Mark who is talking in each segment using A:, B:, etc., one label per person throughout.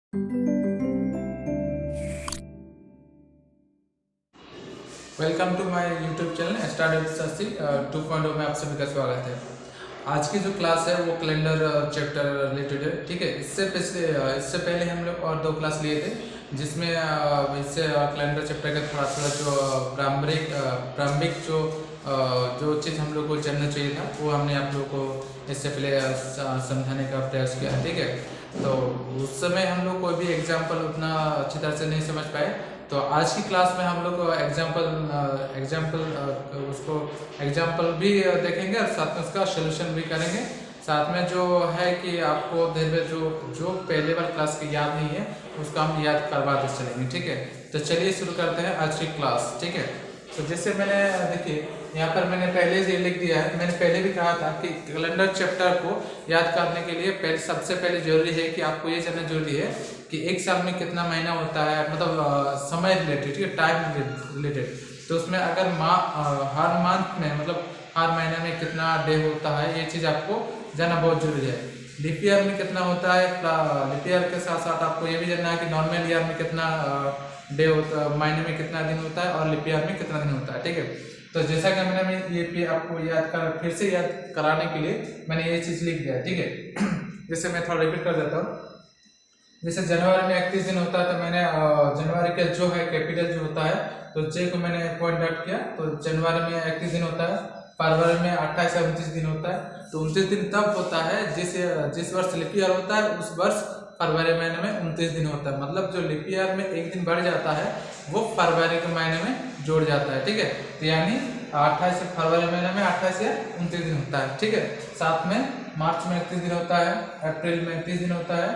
A: Welcome to my YouTube channel start with Shashi 2.0 में आप सभी का स्वागत है। आज की जो क्लास है वो कैलेंडर चैप्टर रिलेटेड है। ठीक है, इससे पहले हम लोग और दो क्लास लिए थे जिसमें इससे कैलेंडर चैप्टर का थोड़ा थोड़ा जो प्रारंभिक जो चीज़ हम लोग को जानना चाहिए था वो हमने आप लोग को इससे पहले समझाने का प्रयास किया। ठीक है, तो उस समय हम लोग कोई भी एग्जाम्पल उतना अच्छी तरह से नहीं समझ पाए। तो आज की क्लास में हम लोग एग्जाम्पल भी देखेंगे और साथ में उसका सोल्यूशन भी करेंगे। साथ में जो है कि आपको धीरे धीरे जो पहले वाली क्लास की याद नहीं है उसका हम याद करवाते चलेंगे। ठीक है, तो चलिए शुरू करते हैं आज की क्लास। ठीक है, तो जैसे मैंने देखिए यहाँ पर मैंने पहले से लिख दिया है। मैंने पहले भी कहा था कि कैलेंडर चैप्टर को याद करने के लिए सबसे पहले जरूरी है कि आपको ये जानना जरूरी है कि एक साल में कितना महीना होता है, मतलब समय रिलेटेड, ठीक है, टाइम रिलेटेड। तो उसमें अगर हर मंथ में मतलब हर महीने में कितना डे होता है ये चीज़ आपको जानना बहुत जरूरी है। लीप ईयर में कितना होता है, लीप ईयर के साथ साथ आपको ये भी जानना है कि नॉर्मल ईयर में कितना डे होता है, महीने में कितना दिन होता है और लीप ईयर में कितना दिन होता है। ठीक है, तो जैसा कि मैंने ये आपको फिर से याद कराने के लिए मैंने ये चीज़ लिख दिया। ठीक है, जैसे मैं थोड़ा रिपीट कर देता हूँ। जैसे जनवरी में 31 दिन होता है तो मैंने जनवरी का जो है कैपिटल जो होता है तो जे को मैंने पॉइंट आउट किया। तो जनवरी में 31 दिन होता है, फरवरी में 28 से 29 दिन होता है। तो 29 दिन तब होता है जिस वर्ष लिप ईयर होता है उस वर्ष फरवरी महीने में 29 दिन होता है। मतलब जो लिप ईयर में एक दिन बढ़ जाता है वो फरवरी के महीने में जोड़ जाता है। ठीक है, तो यानी 28 फरवरी महीने में 28 या 29 दिन होता है। ठीक है, साथ में मार्च में 31 दिन होता है, अप्रैल में 31 दिन होता है,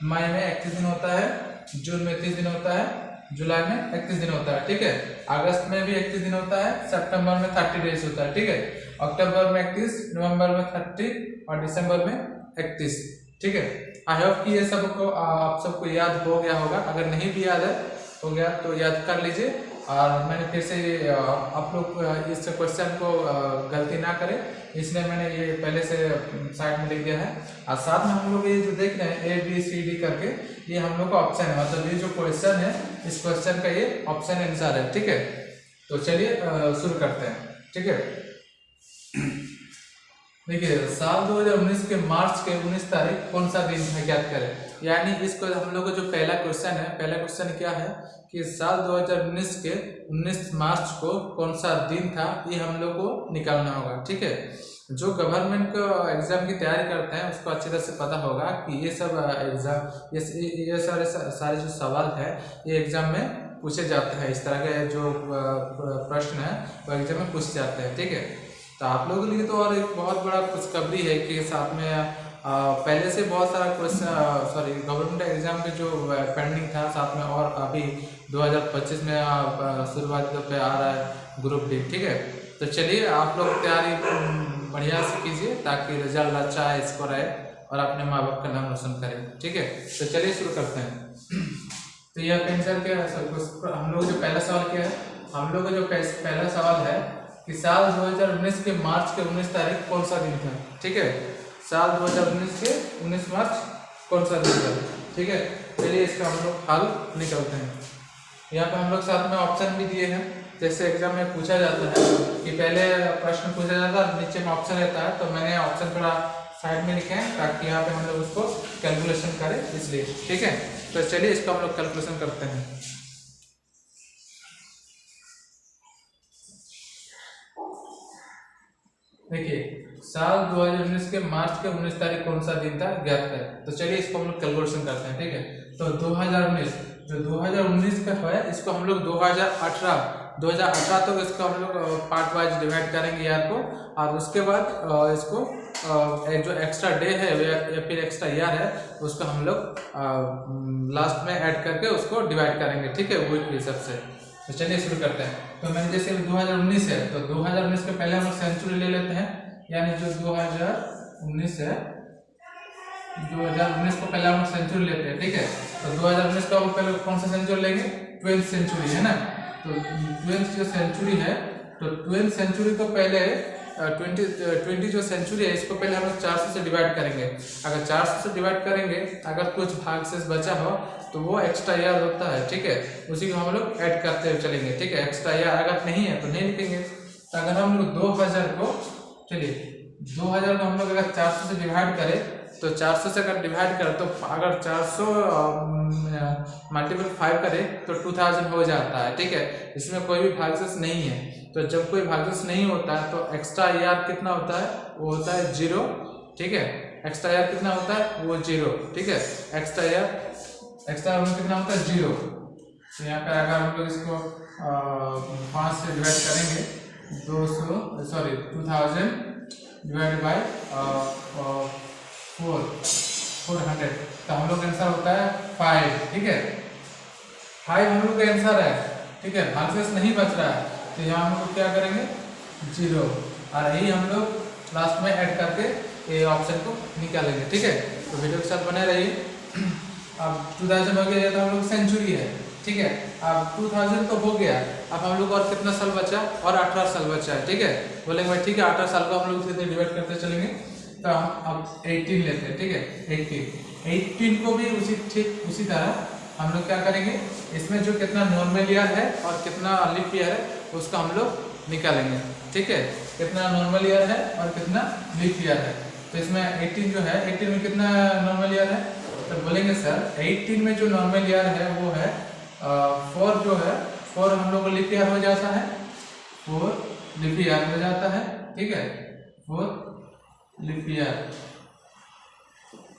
A: मई में 31 दिन होता है, जून में 30 दिन होता है, जुलाई में 31 दिन होता है। ठीक है, अगस्त में भी 31 दिन होता है, सितंबर में 30 डेज होता है। ठीक है, अक्टूबर में 31, नवंबर में 30 और दिसंबर में 31। ठीक है, आई होप कि ये सबको आप सबको याद हो गया होगा। अगर नहीं भी याद हो गया तो याद कर लीजिए। और मैंने फिर से आप लोग इस क्वेश्चन को गलती ना करें इसलिए मैंने ये पहले से साइड में लिख दिया है। और साथ में हम लोग ये जो देख रहे हैं ABCD करके ये हम लोग का ऑप्शन है, मतलब ये जो क्वेश्चन है इस क्वेश्चन का ये ऑप्शन आंसर है। ठीक है, तो चलिए शुरू करते हैं। ठीक है, देखिए साल 2019 के मार्च के 19 तारीख कौन सा दिन है ज्ञात करें। यानी इसको हम लोग का जो पहला क्वेश्चन क्या है कि साल 2019 के 19 मार्च को कौन सा दिन था ये हम लोग को निकालना होगा। ठीक है, जो गवर्नमेंट का एग्जाम की तैयारी करते हैं उसको अच्छी तरह से पता होगा कि ये सब एग्जाम ये सारे जो सवाल है ये एग्जाम में पूछे जाते हैं। इस तरह के जो प्रश्न है वो एग्जाम में पूछे जाते हैं। ठीक है, तो आप लोगों के लिए तो और एक बहुत बड़ा खुशखबरी है कि साथ में पहले से बहुत सारा क्वेश्चन गवर्नमेंट एग्जाम के जो पेंडिंग था साथ में और अभी 2025 में शुरुआत पे आ रहा है ग्रुप डी। ठीक है, तो चलिए आप लोग तैयारी बढ़िया से कीजिए ताकि रिजल्ट अच्छा स्कोर आए और अपने माँ बाप का नाम रोशन करें। ठीक है, तो चलिए शुरू करते हैं। तो यह आंसर क्या है, हम लोग जो पहला सवाल क्या है, हम लोग का जो पहला सवाल है कि साल 2019 के मार्च के 19 तारीख कौन सा दिन था। ठीक है, साल 2019 के 19 मार्च कौन सा दिन था। ठीक है, चलिए इसका हम लोग हल निकलते हैं। यहाँ पे हम लोग साथ में ऑप्शन भी दिए हैं। जैसे एग्जाम में पूछा जाता है कि पहले प्रश्न पूछा जाता है नीचे में ऑप्शन रहता है, तो मैंने ऑप्शन थोड़ा साइड में लिखे हैं ताकि यहाँ पे हम लोग उसको कैलकुलेशन करें इसलिए। ठीक है, तो चलिए इसका हम लोग कैलकुलेशन करते हैं। देखिए साल 2019 के मार्च के 19 तारीख कौन सा दिन था ज्ञात करें। तो चलिए इसको हम लोग कैलकुलेशन करते हैं। ठीक है, तो 2019 का है इसको हम लोग 2018 तक इसको हम लोग पार्ट वाइज डिवाइड करेंगे ईयर को, और उसके बाद इसको जो एक्स्ट्रा डे है या फिर एक्स्ट्रा ईयर है उसको हम लोग लास्ट में ऐड करके उसको डिवाइड करेंगे। ठीक है, वीक के हिसाब से। तो चलिए शुरू करते हैं। तो मैंने जैसे 2019 है तो 2019 के पहले हम सेंचुरी ले लेते हैं, यानी जो 2019 है 2019 को पहले हम सेंचुरी लेते हैं। ठीक है, तो 2019 का हम पहले कौन सा सेंचुरी लेंगे, 12th सेंचुरी है ना। तो 12th जो सेंचुरी है तो 12th सेंचुरी को पहले 20 जो सेंचुरी है इसको पहले हम लोग 400 से डिवाइड करेंगे। अगर 400 से डिवाइड करेंगे, अगर कुछ भाग से बचा हो तो वो एक्स्ट्रा ईयर होता है, ठीक है, उसी को हम लोग ऐड करते हुए चलेंगे, ठीक है। एक्स्ट्रा ईयर अगर नहीं है तो नहीं लिखेंगे। तो अगर हम लोग 2000 को, चलिए 2000 को हम लोग अगर 400 से डिवाइड करें तो 400 से अगर डिवाइड करें तो अगर 400 मल्टीपल 5 करें तो 2000 हो जाता है, ठीक है। इसमें कोई भी भागशेष नहीं है। तो जब कोई भागशेष नहीं होता है तो एक्स्ट्रा ईयर कितना होता है, वो होता है 0, ठीक है। एक्स्ट्रा ईयर कितना होता है, वो 0, ठीक है। एक्स्ट्रा ईयर कितना होता है, 0। तो यहाँ पे अगर हम लोग इसको 5 से डिवाइड करेंगे, 2000 डिवाइड बाय 400, तो हम लोग का आंसर होता है 5, ठीक है। 5 हम लोग का आंसर है, ठीक है। भागशेष नहीं बच रहा है तो यहाँ हम लोग क्या करेंगे, 0, और यही हम लोग लास्ट में ऐड करके ये ऑप्शन को निकालेंगे, ठीक है। तो वीडियो के साथ बने रहिए। अब 2000 हो गया तो हम लोग सेंचुरी है, ठीक है। अब 2000 तो हो गया, अब हम लोग और कितना साल बचा, और 18 साल बचा है, ठीक है। बोलेंगे भाई ठीक है, 18 साल को हम लोग सीधे डिवाइड करते चलेंगे। तो हम अब 18 लेते हैं, ठीक है। 18 को भी उसी तरह हम लोग क्या करेंगे, इसमें जो कितना नॉर्मल ईयर है और कितना लीप ईयर है उसका हम लोग निकालेंगे, ठीक है। कितना नॉर्मल ईयर है और कितना लीप ईयर है। तो इसमें 18 जो है, 18 में कितना नॉर्मल ईयर है, तो बोलेंगे सर 18 में जो नॉर्मल ईयर है वो है 4, जो है 4 हम लोग को लीप ईयर हो जाता है, 4 लीप ईयर हो जाता है, ठीक है। 4 लीप ईयर,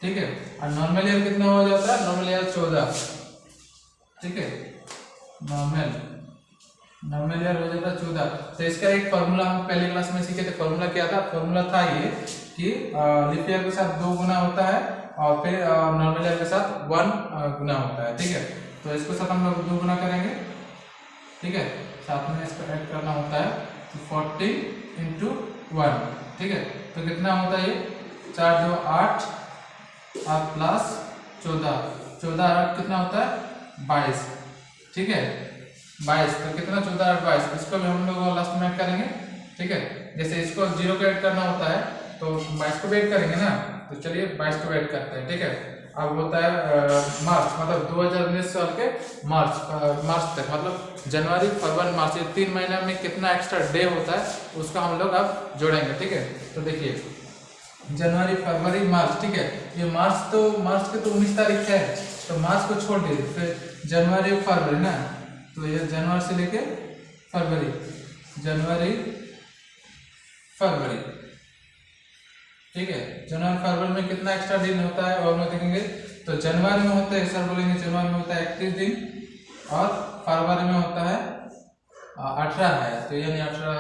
A: ठीक है। और नॉर्मल ईयर कितना हो जाता है, नॉर्मल ईयर 14, ठीक है। नॉर्मल ईयर हो जाता है 14। तो इसका एक फॉर्मूला हम पहले क्लास में सीखे थे। फॉर्मूला क्या था, फॉर्मूला था ये कि लीप ईयर के साथ 2 गुना होता है और फिर नॉर्मल ईयर के साथ 1 गुना होता है, ठीक है। तो इसके साथ हम लोग 2 गुना करेंगे, ठीक है। साथ में इसको ऐड करना होता है, तो 40 × 1, ठीक है। तो कितना होता है ये, 4 2 8 और प्लस 14 और 8 कितना होता है, 22, ठीक है। 22, तो कितना 14 और 22, इसको भी हम लोग लास्ट में ऐड करेंगे, ठीक है। जैसे इसको 0 को ऐड करना होता है तो 22 को भी ऐड करेंगे ना, तो चलिए 22 को ऐड करते हैं, ठीक है। अब होता है मार्च, मतलब 2019 साल के मार्च तक, मतलब जनवरी फरवरी मार्च, ये 3 महीने में कितना एक्स्ट्रा डे होता है उसका हम लोग अब जोड़ेंगे, ठीक है। तो देखिए जनवरी फरवरी मार्च, ठीक है। ये मार्च के तो 19 तारीख है, तो मार्च को छोड़ दीजिए, फिर जनवरी फरवरी ना, तो ये जनवरी से लेके फरवरी, जनवरी फरवरी, ठीक है। जनवरी फरवरी में कितना एक्स्ट्रा दिन होता है और में देखेंगे, तो जनवरी में होता है, सर बोलेंगे जनवरी में होता है 31 दिन और फरवरी में होता है 18 है, तो यानी 18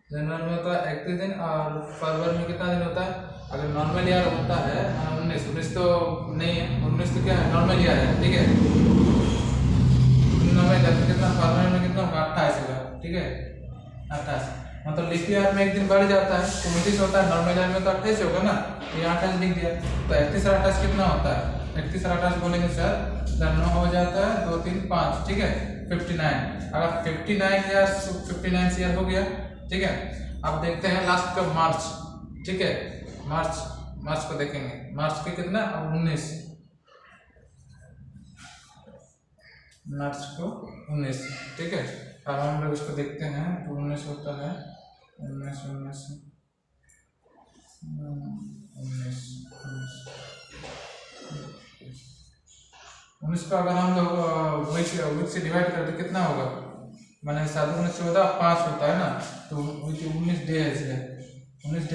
A: जनवरी में होता है 31 दिन और फरवरी में कितना दिन होता है, अगर नॉर्मल ईयर होता है 19 तो नहीं है, 19 तो क्या है, नॉर्मल ईयर है, ठीक है। नॉर्मल ईयर कितना, फरवरी में कितना होगा, 28 होगा, ठीक है। 28 मतलब लीप ईयर में एक दिन बढ़ जाता है, तो 29 होता है, नॉर्मल ईयर में तो 28 होगा ना, ये 28 लिख दिया। तो 31 और 28 कितना होता है, 31 और 28 बोलेंगे सर 9 हो जाता है, 2 3 5, ठीक है। 59, अगर 59 ईयर हो गया, ठीक है। अब देखते हैं लास्ट का मार्च, ठीक है। मार्च को देखेंगे, मार्च के कितना, 19, मार्च को 19, ठीक है। अब हम लोग इसको देखते हैं, तो 19 होता है, 19 को अगर हम लोग वीक से डिवाइड करते कितना होगा, मैंने 7 × 14 5 होता है ना, तो 19 डेज है, 19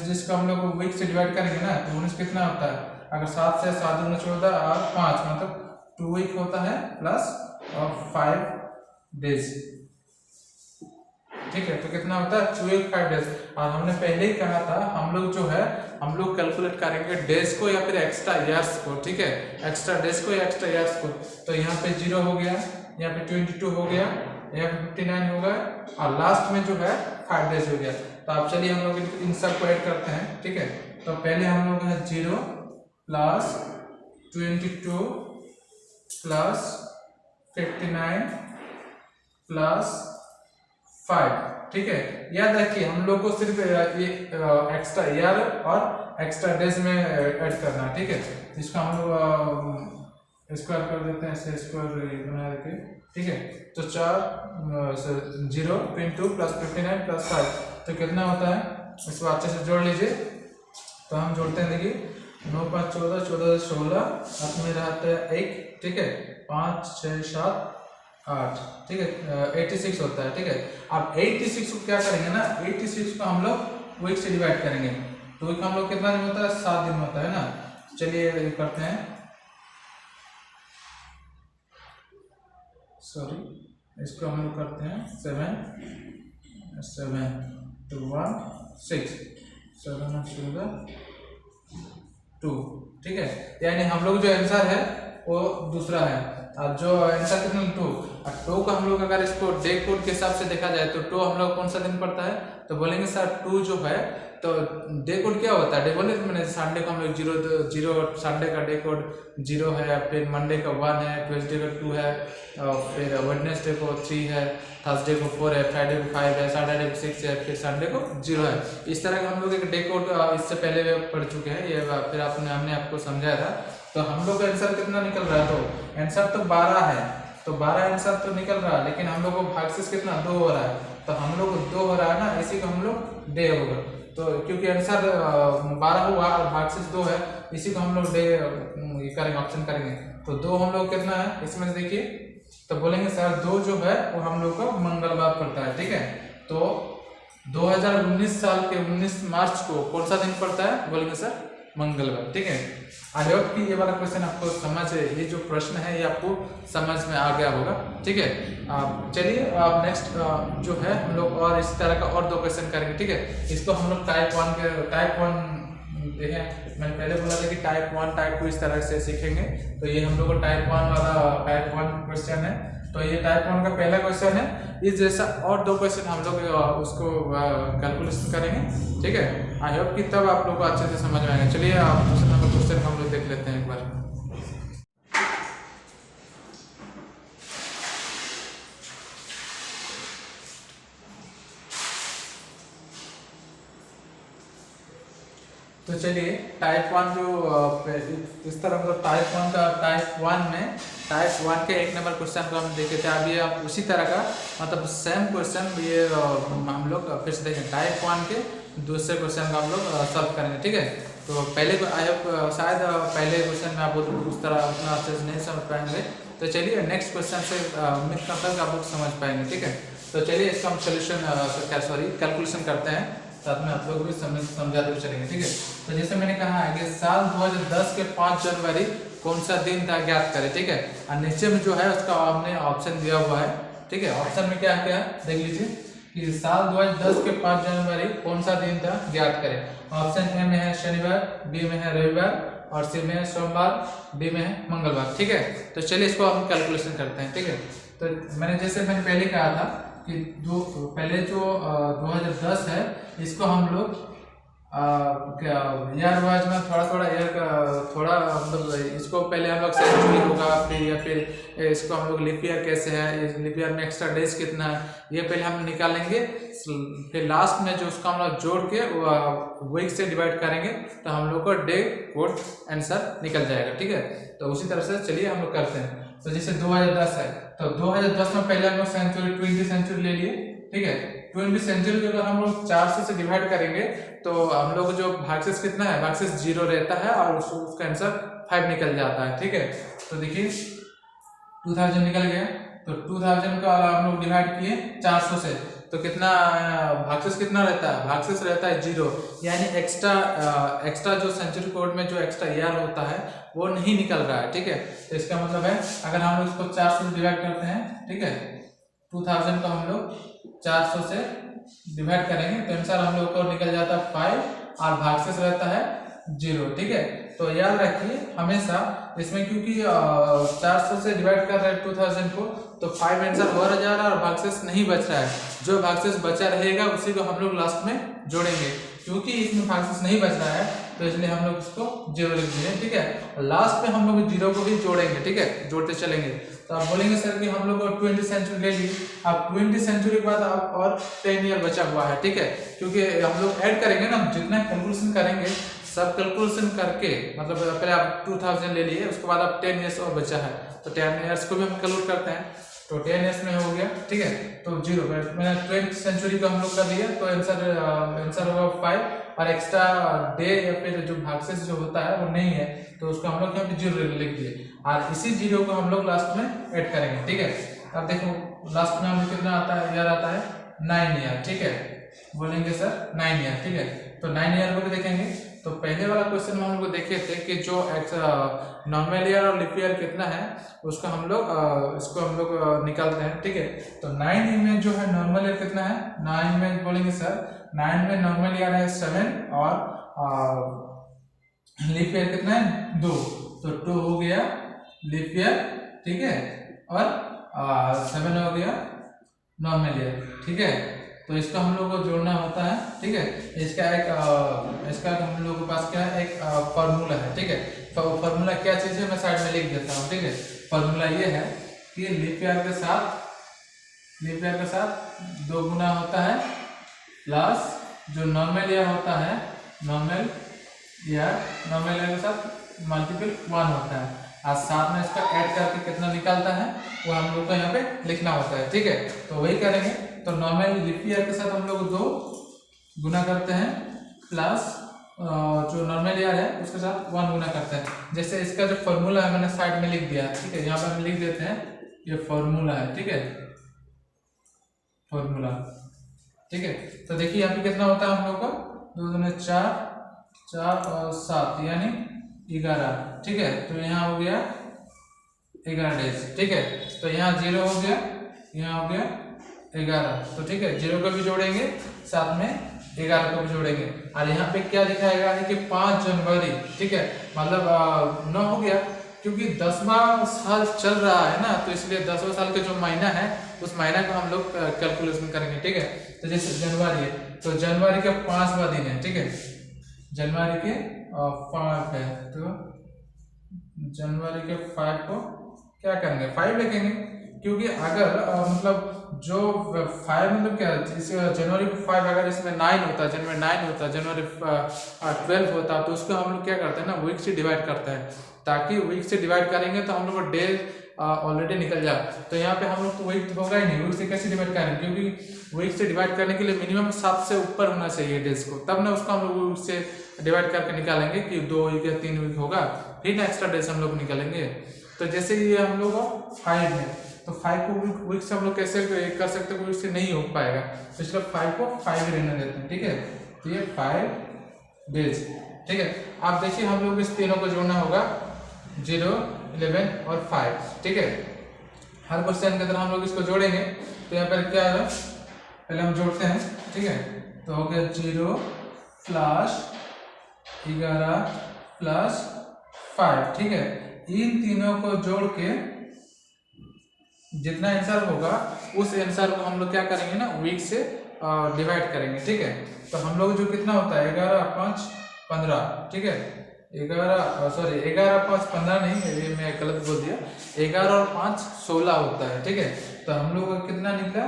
A: डेज को हम लोग वीक से डिवाइड करेंगे ना, तो 19 कितना होता है, अगर 7 से 7 × 14 और 5 मतलब 2 वीक होता है प्लस और 5 डेज, ठीक है। तो कितना होता है 2 वीक 5 डेज। और हमने पहले ही कहा था हम लोग जो है हम लोग कैलकुलेट करेंगे डेज को या फिर एक्स्ट्रा ईयर्स को, ठीक है। एक्स्ट्रा डेज को या एक्स्ट्रा ईयर्स को, तो यहाँ पे 0 हो गया, यहाँ पे 22 हो गया, यहाँ पे 59 हो गया और लास्ट में जो है 5 डेज हो गया। तो अब चलिए हम लोग इन सब को ऐड करते हैं, ठीक है। तो पहले हम लोग है 0 प्लस 22 प्लस 59 प्लस 5, ठीक है। याद रखिए हम लोग को सिर्फ ये एक्स्ट्रा ईयर और एक्स्ट्रा डेज में ऐड करना है, ठीक है। इसको हम लोग स्क्वायर कर देते हैं, ऐसे स्क्वायर बना देते, ठीक है। तो 4 0 × 2 + 59 + 5 तो कितना होता है, इसको अच्छे से जोड़ लीजिए। तो हम जोड़ते हैं, देखिए 9 × 5 = 14, 14 × 16, हाथ में रहता है 1, ठीक है। 5 6 7 8, ठीक है, 86 होता है, ठीक है। अब 86 को क्या करेंगे ना, 86 को हम लोग वीक से डिवाइड करेंगे। तो वीक हम लोग कितना दिन होता है, 7 दिन होता है ना। चलिए करते हैं, सॉरी, इसको हम लोग करते हैं 7 7 2 1 6 7 2, ठीक है। यानी हम लोग जो आंसर है वो दूसरा है, और जो आंसर कितना 2, और 2 का हम लोग अगर इसको डे कोड के हिसाब से देखा जाए तो 2 हम लोग कौन सा दिन पड़ता है, तो बोलेंगे सर 2 जो है तो डे कोड क्या होता है, डे बोले तो मैंने संडे को हम लोग 0 संडे का डे कोड 0 है, फिर मंडे का 1 है, ट्यूसडे का 2 है, और फिर वेडनेसडे को 3 है, थर्सडे को 4 है, फ्राइडे को 5 है, सैटरडे को 6 है, फिर संडे को 0 है। इस तरह का हम लोग एक डे कोड इससे पहले पढ़ चुके हैं, ये फिर हमने आपको समझाया था। तो हम लोग का आंसर कितना निकल रहा है, तो आंसर तो 12 है, तो 12 आंसर तो निकल रहा है, लेकिन हम लोग को भागशेष कितना 2 हो रहा है, तो हम लोग को 2 हो रहा है ना, इसी को हम लोग डे होगा। तो क्योंकि आंसर 12 हुआ और भागशेष 2 है, इसी को हम लोग डे करेंगे, ऑप्शन करेंगे। तो 2 हम लोग कितना है इसमें से देखिए, तो बोलेंगे सर 2 जो है वो हम लोग का मंगलवार पड़ता है, ठीक है। तो 2019 साल के 19 मार्च को कौन सा दिन पड़ता है, बोलेंगे सर मंगलवार, ठीक है। आई होप कि ये वाला क्वेश्चन आपको समझ, ये जो प्रश्न है ये आपको समझ में आ गया होगा, ठीक है। चलिए अब नेक्स्ट जो है हम लोग और इस तरह का और 2 क्वेश्चन करेंगे, ठीक है। इसको हम लोग टाइप 1 देखें, मैंने पहले बोला था कि टाइप 1 टाइप 2 इस तरह से सीखेंगे। तो ये हम लोग को टाइप 1 वाला टाइप 1 क्वेश्चन है। तो ये टाइप 1 का पहला क्वेश्चन है, इस जैसा और 2 क्वेश्चन हम लोग उसको कैलकुलेशन करेंगे, ठीक है। आई होप कि तब आप लोग को अच्छे से समझ में आएगा। चलिए आप दूसरे नंबर क्वेश्चन हम लोग देख लेते हैं एक बार। तो चलिए टाइप 1 जो इस तरह मतलब टाइप 1 का टाइप 1 के 1 नंबर क्वेश्चन को हम देखे थे। अभी आप उसी तरह का मतलब सेम क्वेश्चन ये हम लोग फिर से देखें, टाइप 1 के दूसरे क्वेश्चन का हम लोग सॉल्व करेंगे, ठीक है। तो पहले आई होप शायद पहले क्वेश्चन में आप उस तरह उतना अच्छे से नहीं समझ पाएंगे। तो चलिए नेक्स्ट क्वेश्चन से उम्मीद करता हूँ आप लोग समझ पाएंगे, ठीक है। तो चलिए इसका हम सोल्यूशन कैलकुलेशन करते हैं, साथ में आप लोग भी समझाते हुए चलेंगे, ठीक है। तो जैसे मैंने कहा है कि साल 2010 के 5 जनवरी कौन सा दिन था ज्ञात करें, ठीक है। और नीचे में जो है उसका हमने ऑप्शन दिया हुआ है, ठीक है। ऑप्शन में क्या क्या है देख लीजिए कि साल 2010 के 5 जनवरी कौन सा दिन था ज्ञात करें। ऑप्शन ए में है शनिवार, बी में है रविवार, और सी में है सोमवार, डी में है मंगलवार, ठीक है। तो चलिए इसको हम कैलकुलेशन करते हैं, ठीक है। तो मैंने पहले कहा था कि पहले जो 2010 है इसको हम लोग ईयर वाइज में थोड़ा ईयर का थोड़ा मतलब इसको पहले हम लोग सेंचुरी होगा, फिर या फिर इसको हम लोग लीप ईयर कैसे है, लीप ईयर में एक्स्ट्रा डेज कितना है, ये पहले हम निकालेंगे। फिर लास्ट में जो उसका हम लोग जोड़ के वीक से डिवाइड करेंगे तो हम लोग को डे कोड आंसर निकल जाएगा, ठीक है। तो उसी तरह से चलिए हम लोग करते हैं। तो जैसे 2010 है तो 2010 में पहले हम लोग सेंचुरी 20 सेंचुरी ले लिए, ठीक है। 20 सेंचुरी को अगर हम लोग 400 से डिवाइड करेंगे तो हम लोग जो भागशेष कितना है, भागशेष 0 रहता है और उसका आंसर 5 निकल जाता है, ठीक है। तो देखिए 2000 निकल गया, तो 2000 का हम लोग डिवाइड किए 400 से तो कितना भागशेष कितना रहता है, भागशेष रहता है 0, यानी एक्स्ट्रा जो सेंचुरी कोड में जो एक्स्ट्रा ईयर होता है वो नहीं निकल रहा है, ठीक है। तो इसका मतलब है अगर हम लोग इसको 400 से डिवाइड करते हैं, ठीक है, 2000 को हम लोग 400 से डिवाइड करेंगे तो आंसर हम लोग को निकल जाता है 5 और भागशेष रहता है 0, ठीक है। तो याद रखिए हमेशा इसमें क्योंकि 400 से डिवाइड कर रहे हैं 2000 को तो 5 आंसर हो जा रहा है और भागशेष नहीं बच रहा है। जो भागशेष बचा रहेगा उसी को हम लोग लास्ट में जोड़ेंगे, क्योंकि इसमें भागशेष नहीं बच रहा है तो इसलिए हम लोग इसको 0 लिख दिए, ठीक है। लास्ट में हम लोग 0 को भी जोड़ेंगे, ठीक है, जोड़ते चलेंगे। तो आप बोलेंगे सर कि हम लोग 20 सेंचुरी ले ली, अब 20 सेंचुरी के बाद आप और 10 ईयर बचा हुआ है, ठीक है, क्योंकि हम लोग ऐड करेंगे ना, जितना कैलकुलेशन करेंगे सब कैलकुलेशन करके, मतलब पहले आप 2000 ले लिए, उसके बाद आप 10 ईयर्स और बचा है, तो 10 ईयर्स को भी हम कैलकुलेट करते हैं, तो 10 ईयर्स में हो गया, ठीक है। तो 0 मैंने 20 सेंचुरी को हम लोग कर दिया, तो आंसर होगा 5, और एक्स्ट्रा डे या फिर जो भागशेष जो होता है वो नहीं है, तो उसको हम लोग यहाँ पे 0 लिख दिए, और इसी 0 को हम लोग लास्ट में ऐड करेंगे, ठीक है। अब देखो लास्ट में हमें कितना आता है, ईयर आता है 9 ईयर, ठीक है, बोलेंगे सर 9 ईयर, ठीक है। तो 9 ईयर को भी देखेंगे। तो पहले वाला क्वेश्चन में हम लोग देखे थे कि जो नॉर्मल ईयर और लीप ईयर कितना है, उसको हम लोग इसको हम लोग निकालते हैं, ठीक है। तो 9 में जो है नॉर्मल ईयर कितना है, 9 में बोलेंगे सर 9 में नॉर्मल ईयर है 7, और लीप ईयर कितना है 2, तो 2 हो गया लीप ईयर, ठीक है, और 7 हो गया नॉर्मल ईयर, ठीक है। तो इसका हम लोग को जोड़ना होता है, ठीक है। इसका हम लोग के पास क्या है, एक फॉर्मूला है, ठीक है। तो फॉर्मूला क्या चीज़ है मैं साइड में लिख देता हूँ, ठीक है। फॉर्मूला ये है कि लीप ईयर के साथ 2 गुना होता है, प्लस जो नॉर्मल ईयर होता है, नॉर्मल ईयर के साथ मल्टीपल 1 होता है, और साथ में इसका ऐड करके कितना निकलता है वो हम लोग को यहाँ पे लिखना होता है, ठीक है। तो वही करेंगे। तो नॉर्मल लीप ईयर के साथ हम लोग 2 गुना करते हैं, प्लस जो नॉर्मल ईयर है उसके साथ 1 गुना करते हैं। जैसे इसका जो फॉर्मूला है मैंने साइड में लिख दिया, ठीक है, यहाँ पर हम लिख देते हैं ये फॉर्मूला है, ठीक है, फॉर्मूला, ठीक है। तो देखिए यहाँ पे कितना होता है हम लोग का, 2 दूनी 4, 4 और 7 यानी 11, ठीक है। तो यहाँ हो गया 11 डेज, ठीक है। तो यहाँ 0 हो गया, यहाँ हो गया 11, तो ठीक है, 0 को भी जोड़ेंगे, साथ में 11 को भी जोड़ेंगे, और यहाँ पे क्या दिखाएगा है कि 5 जनवरी, ठीक है, मतलब 9 हो गया, क्योंकि 10वां साल चल रहा है ना, तो इसलिए 10वां साल का जो महीना है उस महीना को हम लोग कैलकुलेशन करेंगे, ठीक है। तो जैसे जनवरी है, तो जनवरी का 5वां दिन है, ठीक है, जनवरी के 5 है, तो जनवरी के 5 को क्या करेंगे, 5 लिखेंगे, क्योंकि अगर मतलब जो 5 मतलब क्या, जनवरी 5 अगर इसमें 9 होता, जनवरी 9 होता, जनवरी 12 होता, तो उसको हम लोग क्या करते हैं ना, वीक से डिवाइड करते हैं, ताकि वीक से डिवाइड करेंगे तो हम लोग को डे ऑलरेडी निकल जाए। तो यहाँ पे हम लोग को वीक होगा ही नहीं, वीक से कैसे डिवाइड करेंगे, क्योंकि वीक से डिवाइड करने के लिए मिनिमम 7 से ऊपर होना चाहिए डेज को, तब ना उसको हम लोग वीक से डिवाइड करके निकालेंगे कि 2 वीक या 3 वीक होगा, फिर ना एक्स्ट्रा डेज हम लोग निकालेंगे। तो जैसे ये हम लोग 5 है, तो 5 को वीक से हम लोग कैसे कर सकते हैं, वीक से नहीं हो पाएगा, तो इसलिए 5 को 5 ही रहने देते हैं, ठीक है। तो ये 5 डेज, ठीक है। आप देखिए हम लोग इस तीनों को जोड़ना होगा, 0, 11 और 5, ठीक है। हर क्वेश्चन के तरह हम लोग इसको जोड़ेंगे। तो यहाँ पर क्या है, पहले हम जोड़ते हैं, ठीक है। तो हो गया 0 प्लस 11 प्लस 5, ठीक है। इन तीनों को जोड़ के जितना आंसर होगा उस आंसर को हम लोग क्या करेंगे ना, वीक से डिवाइड करेंगे, ठीक है। तो हम लोग जो कितना होता है 11, 5, 15, ठीक है, 11 5 15 नहीं, ये मैं गलत बोल दिया, 11 और 5 16 होता है, ठीक है। तो हम लोग का कितना निकला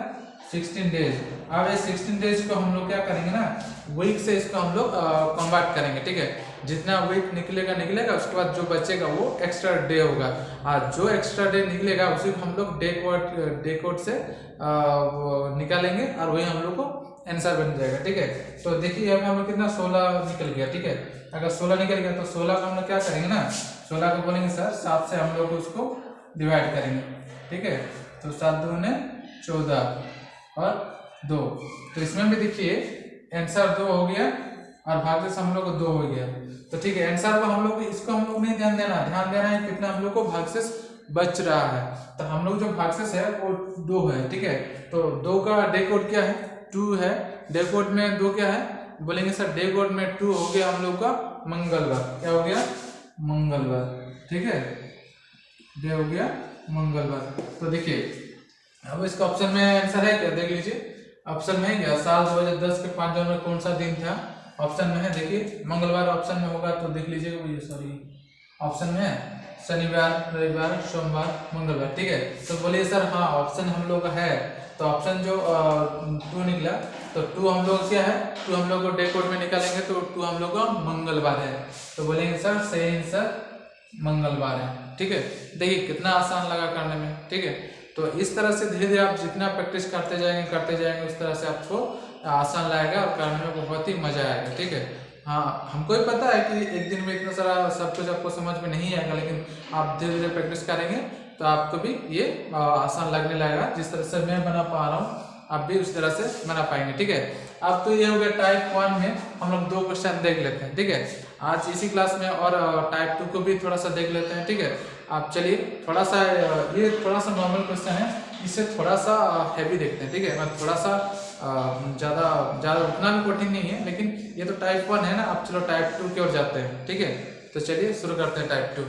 A: 16 डेज। अब ये 16 डेज को हम लोग क्या करेंगे ना, वीक से इसको हम लोग कन्वर्ट करेंगे, ठीक है। जितना वीक निकलेगा, उसके बाद जो बचेगा वो एक्स्ट्रा डे होगा, और जो एक्स्ट्रा डे निकलेगा उसी को हम लोग डे कोड से निकालेंगे, और वही हम लोग को आंसर बन जाएगा, ठीक है। तो देखिए यहाँ पे हम लोग कितना 16 निकल गया, ठीक है। अगर 16 निकल गया तो 16 को हम लोग क्या करेंगे ना, 16 को बोलेंगे सर 7 से हम लोग उसको डिवाइड करेंगे, ठीक है। तो 7 दूने 14 और 2, तो इसमें भी देखिए आंसर 2 हो गया, और भागशेष हम लोग को 2 हो गया, तो ठीक है। आंसर को हम लोग इसको हम लोग नहीं ध्यान देना है कितना हम लोग को भागशेष बच रहा है। तो हम लोग जो भागशेष है वो 2 है, ठीक है। तो 2 का डे कोड क्या है, 2 है। डे कोड में 2 क्या है, बोलेंगे सर डे कोड में 2 हो गया हम लोग का मंगलवार, क्या हो गया मंगलवार, ठीक है, डे हो गया मंगलवार। तो देखिए अब इसका ऑप्शन में आंसर है क्या, देख लीजिए ऑप्शन में है क्या, साल 2010 के 5 जनवरी कौन सा दिन था, ऑप्शन में है, देखिए मंगलवार ऑप्शन में होगा तो देख लीजिएगा भैया, सॉरी ऑप्शन में है शनिवार, रविवार, सोमवार, मंगलवार, ठीक है। तो बोलिए सर हाँ ऑप्शन हम लोग का है, तो ऑप्शन जो 2 निकला, तो 2 हम लोग क्या है, 2 हम लोग को डे कोड में निकालेंगे तो 2 हम लोग का मंगलवार है, तो बोलेंगे सर सही आंसर मंगलवार है, ठीक है। देखिए कितना आसान लगा करने में, ठीक है। तो इस तरह से धीरे धीरे आप जितना प्रैक्टिस करते जाएंगे उस तरह से आपको आसान लगेगा और करने में बहुत ही मजा आएगा, ठीक है। हाँ हमको ही पता है कि एक दिन में इतना सारा सब कुछ आपको समझ में नहीं आएगा, लेकिन आप धीरे धीरे प्रैक्टिस करेंगे तो आपको भी ये आसान लगने लगेगा। जिस तरह से मैं बना पा रहा हूँ आप भी उस तरह से बना पाएंगे, ठीक है। अब तो ये हो गया टाइप 1 में हम लोग 2 क्वेश्चन देख लेते हैं, ठीक है। आज इसी क्लास में और टाइप 2 को भी थोड़ा सा देख लेते हैं, ठीक है। आप चलिए थोड़ा सा ये थोड़ा सा नॉर्मल क्वेश्चन है, इसे थोड़ा सा हैवी देखते हैं, ठीक है। मतलब थोड़ा सा ज़्यादा उतना भी कठिन नहीं है, लेकिन ये तो टाइप 1 है ना। अब चलो टाइप 2 की ओर जाते हैं, ठीक है। तो चलिए शुरू करते हैं टाइप 2।